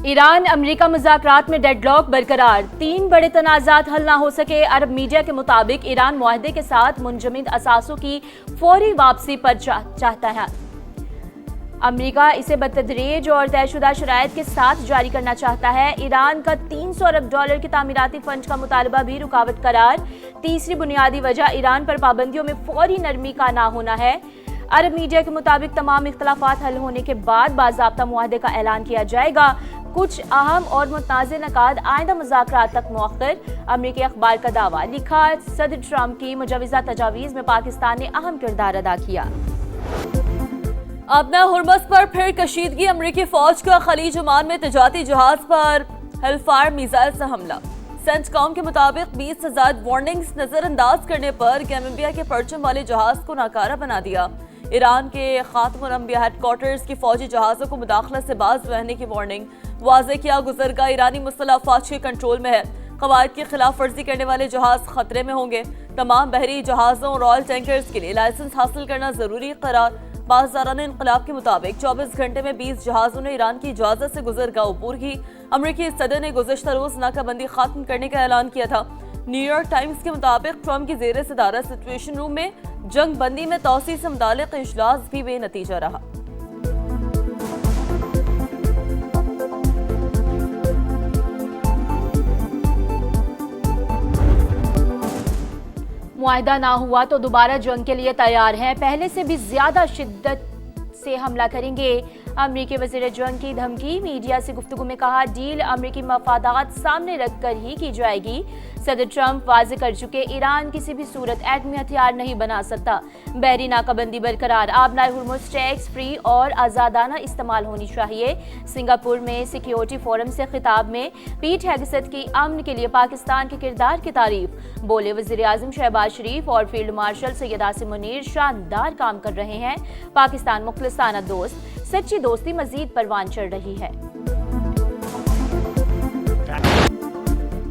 Iran America मुज़ाकरात में deadlock बरकरार, 3 बड़े तनाज़ात हल ना हो सके। अरब मीडिया के मुताबिक ईरान मुआहदे के साथ मुंजमद असासों की फौरी वापसी पर चाहता है। अमेरिका इसे बतदरीज और तयशुदा शराइत के साथ जारी करना चाहता है। ईरान का $300 अरब के तामीराती फंड का मुतालबा भी रुकावट करार। तीसरी बुनियादी वजह ईरान पर पाबंदियों में फौरी नरमी का ना होना है। अरब मीडिया के मुताबिक तमाम इख्तलाफात हल होने के बाद बाज़ाब्ता मुआहदे का ऐलान किया जाएगा। कुछ अहम और मुतनाज़ नकाद आइंदा मुज़ाकरात तक मौखर। अमेरिकी अखबार का दावा, लिखा सदर ट्रंप की मुजवज़ा तजावीज़ में पाकिस्तान ने अहम किरदार अदा किया। अपना हुर्मस पर फिर कशीदगी, अमेरिकी फौज का खलीज ओमान में तजारती जहाज पर हेलफायर मिसाइल से हमला। सेंटकॉम के मुताबिक 20,000 वार्निंग्स नजरअंदाज करने पर गैम्बिया के परचम वाले जहाज को नाकारा बना दिया। ईरान के खातमुल अंबिया हेडक्वार्टर्स की फौजी जहाजों को मुदाखलत से बाज रहने की वार्निंग वाज़े किया। गुजरगा ईरानी मुसल्लह अफवाज के कंट्रोल में है। कवायद की खिलाफ वर्जी करने वाले जहाज खतरे में होंगे। तमाम बहरी जहाजों और ऑयल टैंकर्स के लिए लाइसेंस हासिल करना जरूरी करार। बाज़ारान इनकलाब के मुताबिक 24 घंटे में 20 जहाजों ने ईरान की इजाजत से गुजरगा अबूर की। अमेरिकी सदर ने गुज़श्ता रोज नाकाबंदी खत्म करने का ऐलान किया था। न्यूयॉर्क टाइम्स के मुताबिक ट्रंप की ज़ेर सदारत सिचुएशन रूम में जंग बंदी में तौसी से मुतालिक इजलास भी बेनतीजा रहा। मुआहदा ना हुआ तो दोबारा जंग के लिए तैयार हैं, पहले से भी ज्यादा शिद्दत से हमला करेंगे। अमेरिकी वज़ीर जंग की धमकी, मीडिया से गुफ्तगू में कहा डील अमेरिकी मफादात सामने रखकर ही की जाएगी। सदर ट्रंप वाज़े कर चुके ईरान किसी भी सूरत एटमी हथियार नहीं बना सकता। बहरी नाकाबंदी बरकरार, आबनाए हुर्मुज़ टैक्स फ्री और आज़ादाना इस्तेमाल होनी चाहिए। सिंगापुर में सिक्योरिटी फोरम से खिताब में पीट हेगसेट की अमन के लिए पाकिस्तान के किरदार की तारीफ। बोले वज़ीर आज़म शहबाज शरीफ और फील्ड मार्शल सैयद आसिम मुनीर शानदार काम कर रहे हैं। पाकिस्तान मुखलिसाना दोस्त, सच्ची दोस्ती मजीद परवान चढ़ रही है।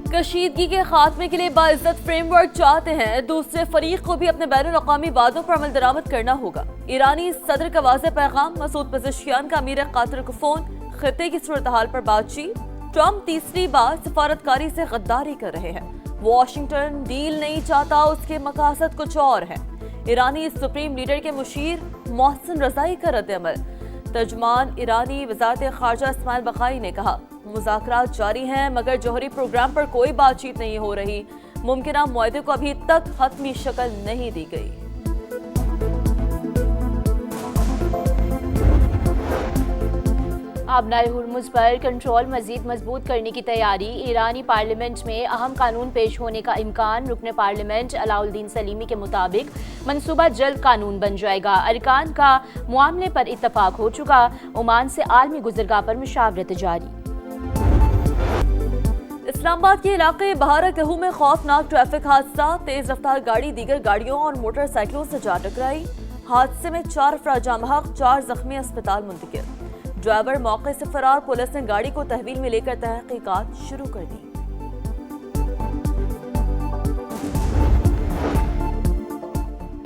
कशीदगी के खात्मे के लिए बाइज्जत फ्रेमवर्क चाहते हैं, दूसरे फरीक को भी अपने बैनुल-अक़वामी वादों पर अमल दरामद करना होगा। ईरानी सदर का वाज़ेह पैगाम, मसूद पेज़ेश्कियान का अमीर क़तर को फोन, खित्ते की सूरत हाल पर बातचीत। ट्रंप तीसरी बार सफारतकारी से गद्दारी कर रहे हैं। वाशिंगटन डील नहीं चाहता, उसके मकासद कुछ और है। ईरानी सुप्रीम लीडर के मुशीर मोहसिन रज़ाई का रद्द-ए-अमल। तर्जुमान ईरानी वज़ारत ख़ारजा इस्माइल बक़ाई ने कहा मुज़ाकरात जारी हैं मगर जौहरी प्रोग्राम पर कोई बातचीत नहीं हो रही। मुमकिना मुआहदे को अभी तक हतमी शक्ल नहीं दी गई। आबनाए हुर्मुज़ पर कंट्रोल मजीद मजबूत करने की तैयारी। ईरानी पार्लियामेंट में अहम कानून पेश होने का इम्कान। रुकने पार्लियामेंट अलाउद्दीन सलीमी के मुताबिक मनसूबा जल्द कानून बन जाएगा। अरकान का मामले पर इत्तफाक हो चुका। ओमान से आलमी गुज़रगाह पर मुशावरत जारी। इस्लामाबाद के इलाके बहारा-कहू में खौफनाक ट्रैफिक हादसा, तेज रफ्तार गाड़ी दीगर गाड़ियों और मोटरसाइकिलों से जा टकराई। हादसे में 4 अफराद जाँ बहक, 4 जख्मी अस्पताल मुंतकिल। ड्राइवर मौके से फरार, पुलिस ने गाड़ी को तहवील में लेकर तहकीकात शुरू कर दी।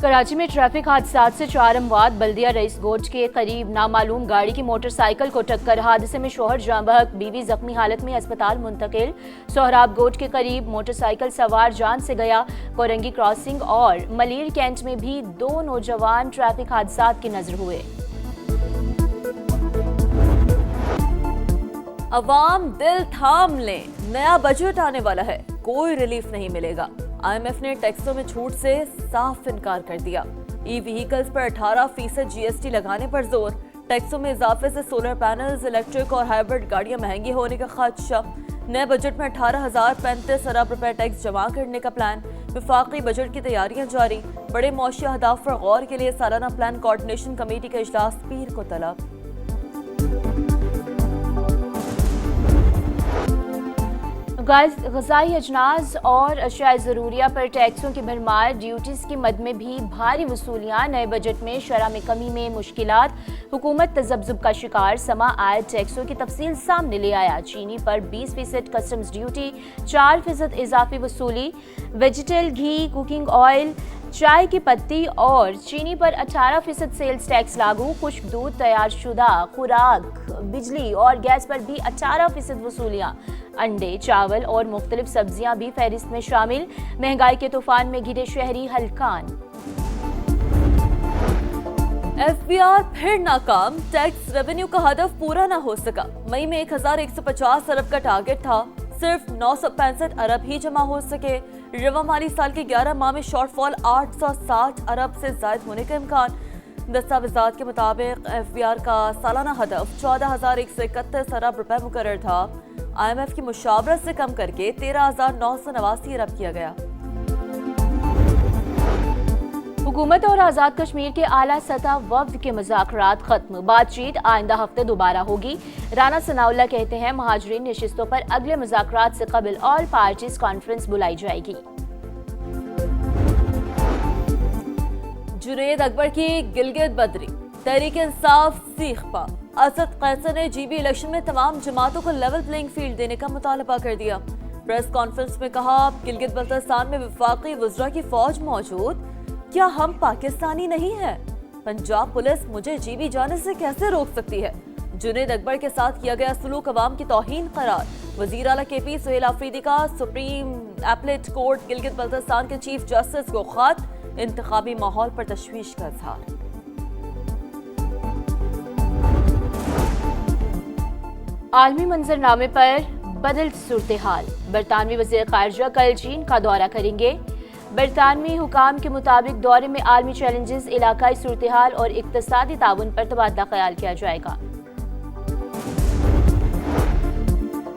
कराची में ट्रैफिक हादसात से 4 अमवात। बल्दिया रईस गोट के करीब नामालूम गाड़ी की मोटरसाइकिल को टक्कर, हादसे में शोहर जाँ बहक, बीवी जख्मी हालत में अस्पताल मुंतकिल। सोहराब गोट के करीब मोटरसाइकिल सवार जान से गया। कोरंगी क्रॉसिंग और मलीर कैंट में भी 2 नौजवान ट्रैफिक हादसात की नजर हुए। अवाम दिल थाम लें, नया बजट आने वाला है, कोई रिलीफ नहीं मिलेगा। IMF ने टैक्सों में छूट से साफ इनकार कर दिया। ई-व्हीकल्स पर 18% GST लगाने पर जोर। टैक्सों में इजाफे से सोलर पैनल्स, इलेक्ट्रिक और हाइब्रिड गाड़ियां महंगी होने का खदशा। नए बजट में 18,035 अरब रुपए टैक्स जमा करने का प्लान। विफाकी बजट की तैयारियां जारी। बड़े मौशी अहदाफ पर गौर के लिए सालाना प्लान कोऑर्डिनेशन कमेटी का इजलास पीर को तलब। ग़िज़ाई अजनास और अशिया ज़रूरिया पर टैक्सों की भरमार। ड्यूटीज़ की मद में भी भारी वसूलियाँ। नए बजट में शरह में कमी में मुश्किलात। हुकूमत तज़ब्ज़ुब का शिकार। समा आयत टैक्सों की तफसील सामने ले आया। चीनी पर 20% कस्टम्स ड्यूटी, 4% इजाफी वसूली। वेजिटल घी, कुकिंग ऑयल, चाय की पत्ती और चीनी पर 18% सेल्स टैक्स लागू। खुश्क दूध, तैयार शुदा खुराक, बिजली और गैस पर भी 18% वसूलियां। अंडे, चावल और मुख्तलिफ सब्जियां भी फहरिस्त में शामिल। महंगाई के तूफान में घिरे शहरी हलकान। एफबीआर फिर नाकाम, टैक्स रेवेन्यू का हदफ पूरा ना हो सका। मई में 1150 अरब का टारगेट था, सिर्फ 965 अरब ही जमा हो सके। रवा माली साल के 11 माह में शॉर्टफॉल 860 अरब से ज्यादा होने का इम्कान। दस्तावेजात के मुताबिक एफबीआर का सालाना हदफ 14,131 अरब रुपए मुकर्रर था। IMF की मुशावरत से कम करके 13,989 अरब किया गया। हुकूमत और आज़ाद कश्मीर के आला सतह वफ्द के मुज़ाकरात खत्म। बातचीत आइंदा हफ्ते दोबारा होगी। राना सनाउल्लाह कहते हैं महाजरीन नशिस्तों पर अगले मुज़ाकरात से कबल ऑल पार्टीज कॉन्फ्रेंस बुलाई जाएगी। जुनैद अकबर की गिलगित बदरी, तहरीक इंसाफ सीखपा। असद कैसर ने जीबी इलेक्शन में तमाम जमातों को लेवल प्लेइंग फील्ड देने का मुतालबा कर दिया। प्रेस कॉन्फ्रेंस में कहा, गिलगित बल्तिस्तान में वफाकी वज़रा की फौज मौजूद, क्या हम पाकिस्तानी नहीं हैं? पंजाब पुलिस मुझे जीबी जाने से कैसे रोक सकती है? जुनैद अकबर के साथ किया गया सलूक अवाम की तौहीन करार। वजीर आला KP सुहेल आफरीदी का supreme appellate court Gilgit Baltistan के चीफ जस्टिस को खत। इंतखाबी माहौल पर तशवीश का इजहार। आलमी मंजरनामे पर बदल सूरत हाल। बरतानवी वज़ीर ख़ारिजा कल चीन का दौरा करेंगे। बरतानवी हुकाम के मुताबिक दौरे में आलमी चैलेंजेस, इलाकाई सूरत हाल और इक़्तिसादी ताउन पर तबादला ख्याल किया जाएगा।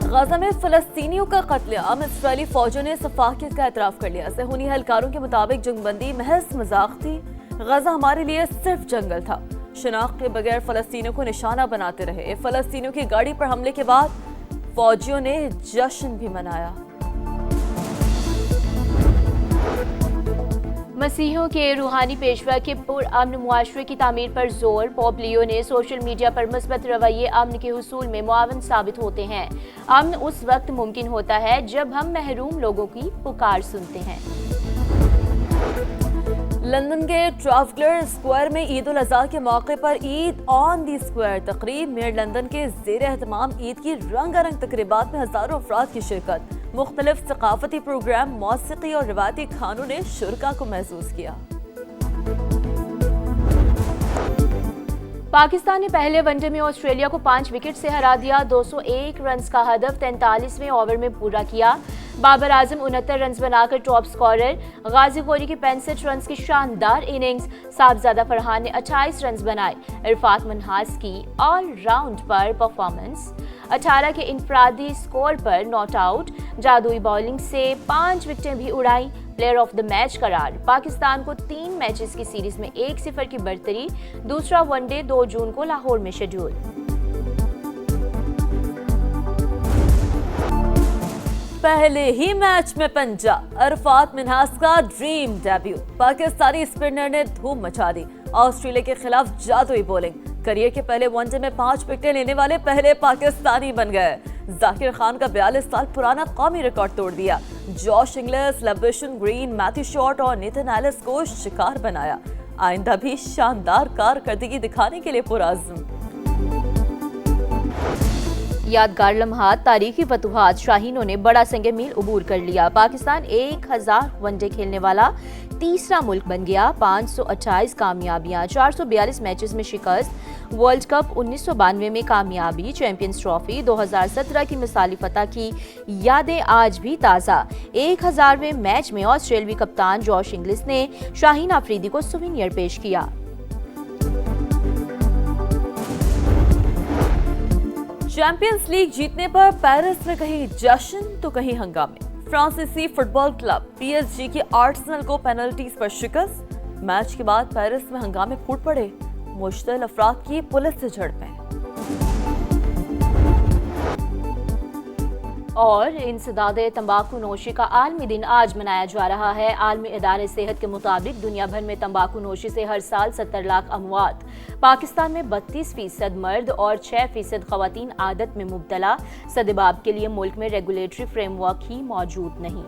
गाजा में फ़लस्तीनियों का कत्लेआम, इस्राएली फौजों ने सफाकियत का एतराफ़ कर लिया। सेहूनी एहलकारों के मुताबिक जंगबंदी महज मजाक थी। गाजा हमारे लिए सिर्फ जंगल था। शनाख्त के बगैर फ़लस्तीनियों को निशाना बनाते रहे। फ़लस्तीनियों की गाड़ी पर हमले के बाद फौजियों ने जश्न भी मनाया। मसीहों के रूहानी पेशवा के पुरअमन मुआशरे की तामीर पर जोर। पोप लियो ने सोशल मीडिया पर मुस्बत रवैये अमन के हुसूल में मुआवन साबित होते हैं। अमन उस वक्त मुमकिन होता है जब हम महरूम लोगों की पुकार सुनते हैं। लंदन के ट्राफल्गर स्क्वायर में ईद उल अज़हा के मौके पर ईद ऑन दी स्क्वायर तकरीब। मेयर लंदन के ज़ेर एहतमाम ईद की रंगारंग तकरीबात में हजारों अफराद की शिरकत। मुख्तलिफ सकाफती प्रोग्राम, मौसीकी और रिवायती खानों ने शुरका को महसूस किया। पाकिस्तान ने पहले वनडे में ऑस्ट्रेलिया को 5 विकेट से हरा दिया। 201 रन का हदफ 43वें ओवर में पूरा किया। बाबर आजम 69 रन बनाकर टॉप स्कोरर। गाजी गोरी की 65 रन की शानदार इनिंग्स। साहबजादा फरहान ने 28 रन बनाए। इरफात मनहास की ऑलराउंड पर परफॉर्मेंस। 18 के इनफरादी स्कोर पर नॉट आउट। जादुई बॉलिंग से 5 विकेटें भी उड़ाई। प्लेयर ऑफ द मैच करार। पाकिस्तान को 3 मैचेस की सीरीज में 1-0 की बढ़तरी। दूसरा वनडे 2 जून को लाहौर में शेड्यूल। पहले ही मैच में पंजा, अरफात मिन्हास का ड्रीम डेब्यू। पाकिस्तानी स्पिनर ने धूम मचा दी। ऑस्ट्रेलिया के खिलाफ जादुई बॉलिंग। करियर के पहले वनडे में 5 विकेटें लेने वाले पहले पाकिस्तानी बन गए। जाकिर खान का 42 साल पुराना कौमी रिकॉर्ड तोड़ दिया। Josh Inglis, Labuschagne Green, Matthew Short और नेथन एलिस को शिकार बनाया। आइंदा भी शानदार कारकर्दगी दिखाने के लिए पुरअज़्म। यादगार लम्हात, तारीखी फतुहात। शाहीनों ने बड़ा संग मील उबूर कर लिया। पाकिस्तान 1000 वनडे खेलने वाला तीसरा मुल्क बन गया। 528 कामयाबियां, 442 मैचेस में शिकस्त। वर्ल्ड कप 1992 में कामयाबी। चैंपियंस ट्रॉफी 2017 की मिसाली फतह की यादें आज भी ताज़ा। 1000वें मैच में ऑस्ट्रेलियावी कप्तान जॉश इंग्लिस ने शाहीन आफरीदी को सुवेनियर पेश किया। चैंपियंस लीग जीतने पर पेरिस में कहीं जश्न तो कहीं हंगामे। फ्रांसीसी फुटबॉल क्लब PSG की आर्सेनल को पेनल्टीज पर शिकस्त। मैच के बाद पेरिस में हंगामे फूट पड़े। मुश्तिल अफराद की पुलिस से झड़पें। और इंसदादे तंबाकू नोशी का आलमी दिन आज मनाया जा रहा है। आलमी इदारे सेहत के मुताबिक दुनिया भर में तंबाकू नोशी से हर साल 70 लाख अमवात। पाकिस्तान में 32% मर्द और 6% खवातीन आदत में मुब्तला। सदेबाब के लिए मुल्क में रेगुलेटरी फ्रेमवर्क ही मौजूद नहीं।